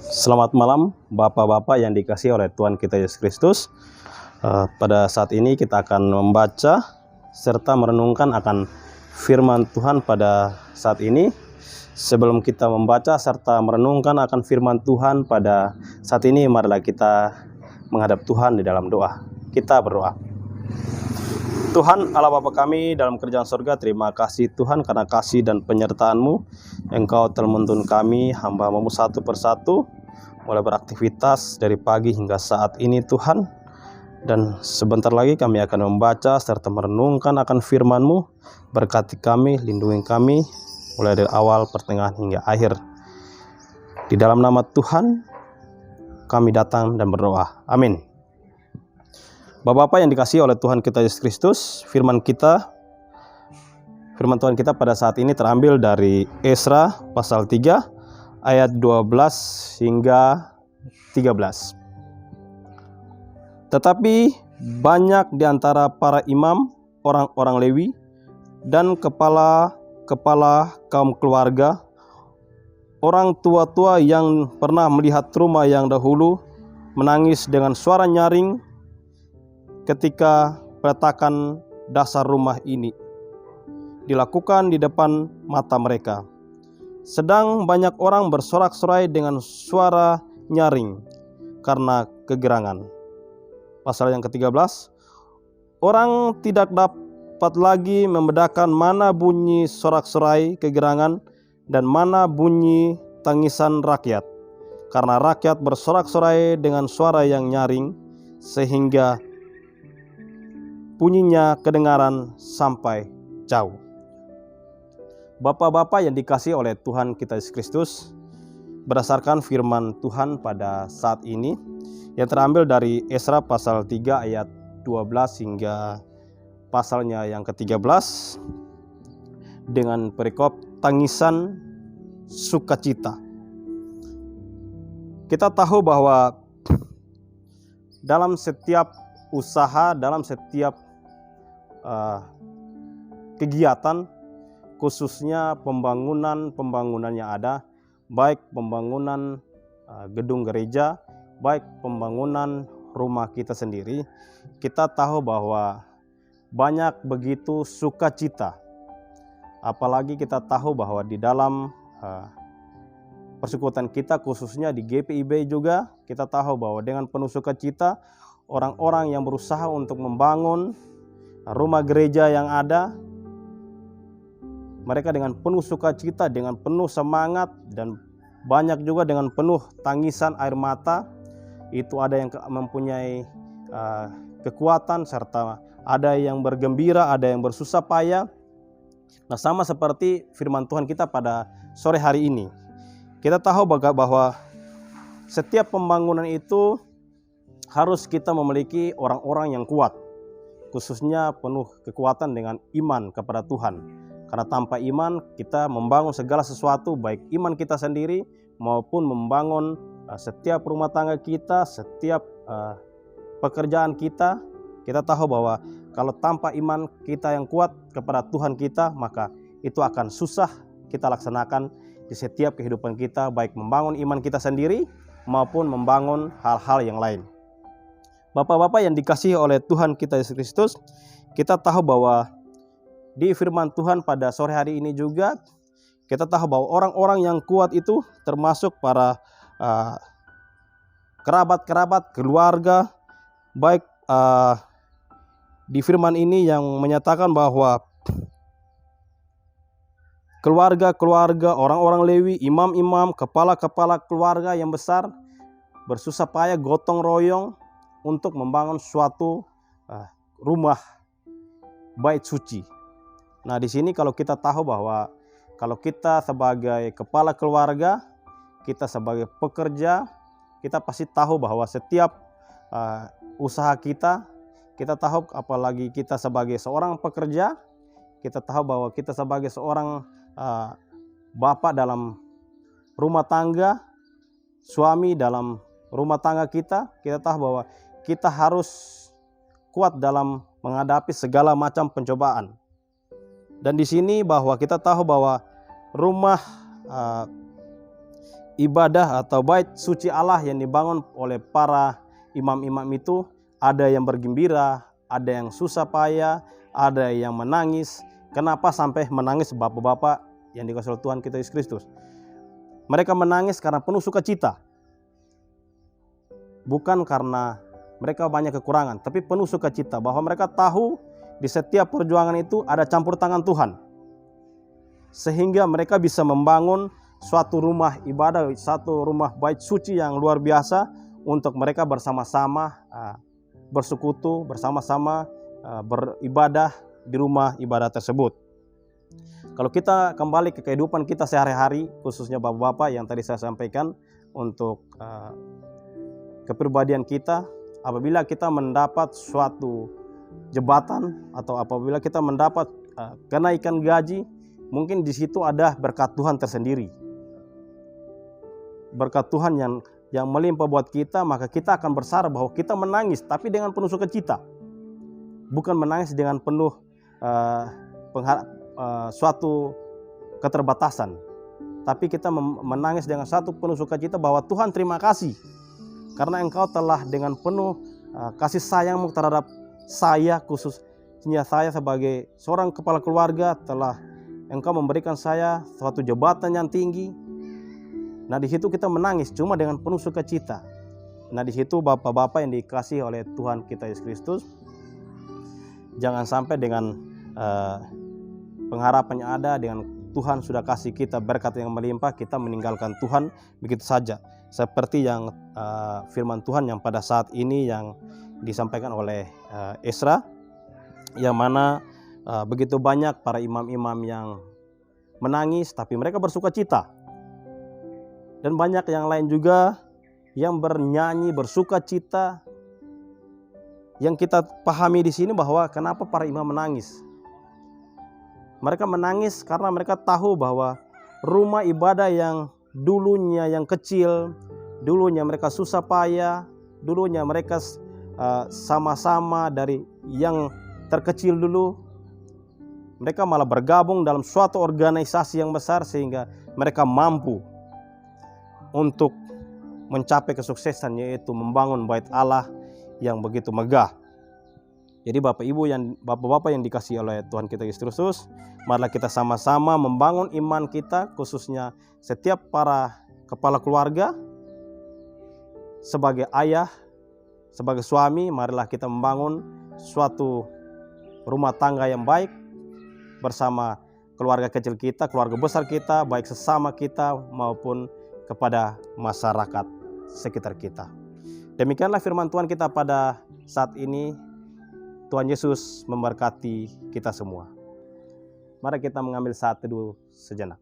Selamat malam Bapak-Bapak yang dikasihi oleh Tuhan kita Yesus Kristus. Pada saat ini kita akan membaca serta merenungkan akan firman Tuhan pada saat ini. Sebelum kita membaca serta merenungkan akan firman Tuhan pada saat ini, marilah kita menghadap Tuhan di dalam doa. Kita berdoa. Tuhan Allah Bapa kami dalam kerajaan surga, terima kasih Tuhan karena kasih dan penyertaan-Mu. Engkau telah menuntun kami hamba-Mu satu persatu mulai beraktivitas dari pagi hingga saat ini Tuhan. Dan sebentar lagi kami akan membaca serta merenungkan akan firman-Mu. Berkati kami, lindungi kami mulai dari awal, pertengahan hingga akhir. Di dalam nama Tuhan kami datang dan berdoa. Amin. Bapak-bapak yang dikasihi oleh Tuhan kita Yesus Kristus, firman Tuhan kita pada saat ini terambil dari Esra pasal 3 ayat 12 hingga 13. Tetapi banyak di antara para imam, orang-orang Lewi, dan kepala-kepala kaum keluarga, orang tua-tua yang pernah melihat rumah yang dahulu, menangis dengan suara nyaring ketika peletakan dasar rumah ini dilakukan di depan mata mereka. Sedang banyak orang bersorak-sorai dengan suara nyaring karena kegerangan. Pasal yang ke-13, orang tidak dapat lagi membedakan mana bunyi sorak-sorai kegerangan dan mana bunyi tangisan rakyat, karena rakyat bersorak-sorai dengan suara yang nyaring sehingga bunyinya kedengaran sampai jauh. Bapak-bapak yang dikasihi oleh Tuhan kita Yesus Kristus, berdasarkan firman Tuhan pada saat ini yang terambil dari Esra pasal 3 ayat 12 hingga pasalnya yang ke-13 dengan perikop tangisan sukacita. Kita tahu bahwa dalam setiap usaha, dalam setiap kegiatan, khususnya pembangunan yang ada, baik pembangunan gedung gereja, baik pembangunan rumah kita sendiri, kita tahu bahwa banyak begitu sukacita. Apalagi kita tahu bahwa di dalam persekutuan kita, khususnya di GPIB juga, kita tahu bahwa dengan penuh sukacita orang-orang yang berusaha untuk membangun rumah gereja yang ada, mereka dengan penuh sukacita, dengan penuh semangat, dan banyak juga dengan penuh tangisan air mata. Itu ada yang mempunyai kekuatan, serta ada yang bergembira, ada yang bersusah payah. Nah, sama seperti firman Tuhan kita pada sore hari ini. Kita tahu bahwa setiap pembangunan itu harus kita memiliki orang-orang yang kuat, khususnya penuh kekuatan dengan iman kepada Tuhan. Karena tanpa iman kita membangun segala sesuatu, baik iman kita sendiri maupun membangun setiap rumah tangga kita, setiap pekerjaan kita. Kita tahu bahwa kalau tanpa iman kita yang kuat kepada Tuhan kita, maka itu akan susah kita laksanakan di setiap kehidupan kita, baik membangun iman kita sendiri maupun membangun hal-hal yang lain. Bapak-bapak yang dikasihi oleh Tuhan kita Yesus Kristus, kita tahu bahwa di firman Tuhan pada sore hari ini juga, kita tahu bahwa orang-orang yang kuat itu termasuk para kerabat-kerabat, keluarga, baik di firman ini yang menyatakan bahwa keluarga-keluarga, orang-orang Lewi, imam-imam, kepala-kepala keluarga yang besar bersusah payah, gotong royong untuk membangun suatu rumah bait suci. Nah, di sini kalau kita tahu bahwa kalau kita sebagai kepala keluarga, kita sebagai pekerja, kita pasti tahu bahwa setiap usaha kita tahu, apalagi kita sebagai seorang pekerja, kita tahu bahwa kita sebagai seorang bapak dalam rumah tangga, suami dalam rumah tangga kita tahu bahwa kita harus kuat dalam menghadapi segala macam pencobaan. Dan di sini bahwa kita tahu bahwa rumah ibadah atau bait suci Allah yang dibangun oleh para imam-imam itu, ada yang bergembira, ada yang susah payah, ada yang menangis. Kenapa sampai menangis bapak-bapak yang dikasihi oleh Tuhan kita Yesus Kristus? Mereka menangis karena penuh sukacita. Bukan karena mereka banyak kekurangan, tapi penuh sukacita bahwa mereka tahu di setiap perjuangan itu ada campur tangan Tuhan. Sehingga mereka bisa membangun suatu rumah ibadah, satu rumah bait suci yang luar biasa untuk mereka bersama-sama bersekutu, bersama-sama beribadah di rumah ibadah tersebut. Kalau kita kembali ke kehidupan kita sehari-hari, khususnya bapak-bapak yang tadi saya sampaikan, untuk kepribadian kita, apabila kita mendapat suatu jabatan atau apabila kita mendapat kenaikan gaji, mungkin di situ ada berkat Tuhan tersendiri. Berkat Tuhan yang melimpah buat kita, maka kita akan bersarah bahwa kita menangis tapi dengan penuh sukacita. Bukan menangis dengan penuh suatu keterbatasan, tapi kita menangis dengan satu penuh sukacita bahwa Tuhan terima kasih karena Engkau telah dengan penuh kasih sayang-Mu terhadap saya, khususnya saya sebagai seorang kepala keluarga, telah Engkau memberikan saya suatu jabatan yang tinggi. Nah, di situ kita menangis cuma dengan penuh sukacita. Nah, di situ bapak-bapak yang dikasihi oleh Tuhan kita Yesus Kristus, jangan sampai dengan pengharapan yang ada, dengan Tuhan sudah kasih kita berkat yang melimpah, kita meninggalkan Tuhan begitu saja. Seperti yang firman Tuhan yang pada saat ini yang disampaikan oleh Esra, yang mana begitu banyak para imam-imam yang menangis tapi mereka bersukacita. Dan banyak yang lain juga yang bernyanyi bersukacita. Yang kita pahami di sini bahwa kenapa para imam menangis. Mereka menangis karena mereka tahu bahwa rumah ibadah yang dulunya yang kecil, dulunya mereka susah payah, dulunya mereka sama-sama dari yang terkecil dulu, mereka malah bergabung dalam suatu organisasi yang besar sehingga mereka mampu untuk mencapai kesuksesan, yaitu membangun bait Allah yang begitu megah. Jadi bapak-bapak yang dikasihi oleh Tuhan kita Yesus Kristus, marilah kita sama-sama membangun iman kita, khususnya setiap para kepala keluarga, sebagai ayah, sebagai suami, marilah kita membangun suatu rumah tangga yang baik bersama keluarga kecil kita, keluarga besar kita, baik sesama kita maupun kepada masyarakat sekitar kita. Demikianlah firman Tuhan kita pada saat ini. Tuhan Yesus memberkati kita semua. Mari kita mengambil saat teduh sejenak.